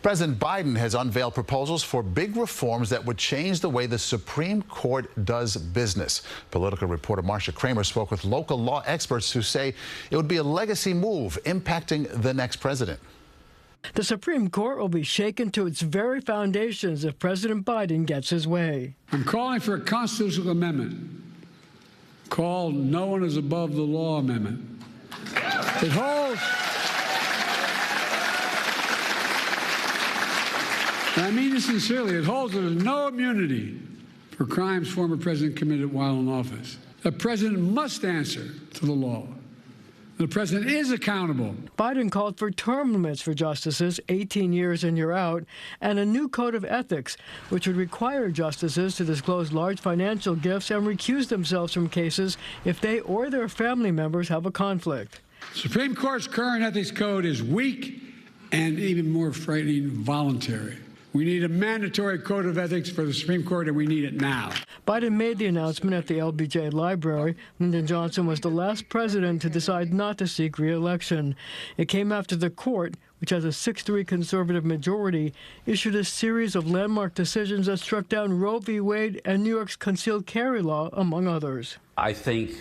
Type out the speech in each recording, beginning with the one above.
President Biden has unveiled proposals for big reforms that would change the way the Supreme Court does business. Political reporter Marcia Kramer spoke with local law experts who say it would be a legacy move impacting the next president. The Supreme Court will be shaken to its very foundations if President Biden gets his way. I'm calling for a constitutional amendment called No One is Above the Law Amendment. It holds, and I mean this sincerely, it holds that there's no immunity for crimes former president committed while in office. The president must answer to the law. The president is accountable. Biden called for term limits for justices, 18 years and you're out, and a new code of ethics, which would require justices to disclose large financial gifts and recuse themselves from cases if they or their family members have a conflict. Supreme Court's current ethics code is weak and, even more frightening, voluntary. We need a mandatory code of ethics for the Supreme Court, and we need it now. Biden made the announcement at the LBJ Library. Lyndon Johnson was the last president to decide not to seek re-election. It came after the court, which has a 6-3 conservative majority, issued a series of landmark decisions that struck down Roe v. Wade and New York's concealed carry law, among others. I think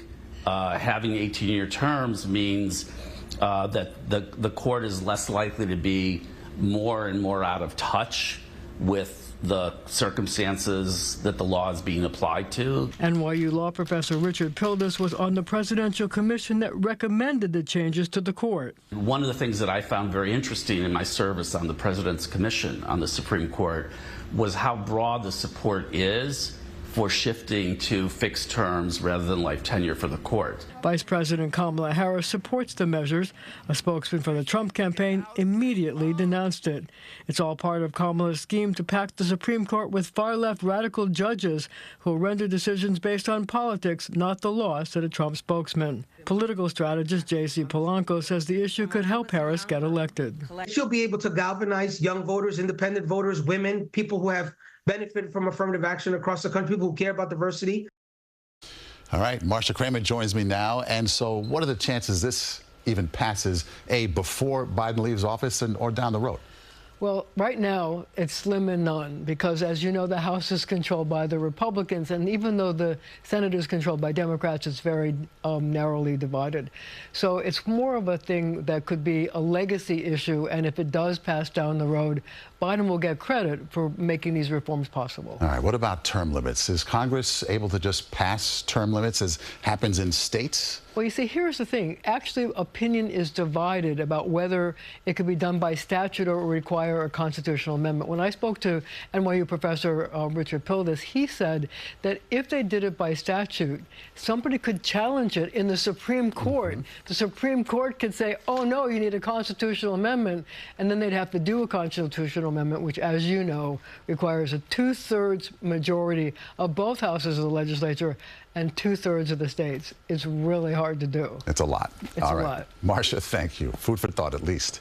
having 18-year terms means that the court is less likely to be more and more out of touch with the circumstances that the law is being applied to. NYU law professor Richard Pildes was on the presidential commission that recommended the changes to the court. One of the things that I found very interesting in my service on the President's Commission on the Supreme Court was how broad the support is for shifting to fixed terms rather than life tenure for the court. Vice President Kamala Harris supports the measures. A spokesman for the Trump campaign immediately denounced it. It's all part of Kamala's scheme to pack the Supreme Court with far-left radical judges who will render decisions based on politics, not the law, said a Trump spokesman. Political strategist J.C. Polanco says the issue could help Harris get elected. She'll be able to galvanize young voters, independent voters, women, people who have benefited from affirmative action across the country, people who care about diversity. All right, Marcia Kramer joins me now. And so what are the chances this even passes, before Biden leaves office or down the road? Well, right now, it's slim and none, because, as you know, the House is controlled by the Republicans, and even though the Senate is controlled by Democrats, it's very narrowly divided. So it's more of a thing that could be a legacy issue, and if it does pass down the road, Biden will get credit for making these reforms possible. All right, what about term limits? Is Congress able to just pass term limits as happens in states? Well, you see, here's the thing. Actually, opinion is divided about whether it could be done by statute or require a constitutional amendment. When I spoke to NYU professor Richard Pildes, he said that if they did it by statute, somebody could challenge it in the Supreme Court. The Supreme Court could say, oh, no, you need a constitutional amendment, and then they'd have to do a constitutional amendment, which, as you know, requires a 2/3 majority of both houses of the legislature and 2/3 of the states. It's really hard to do. It's a lot. It's a lot. Marcia, thank you. Food for thought, at least.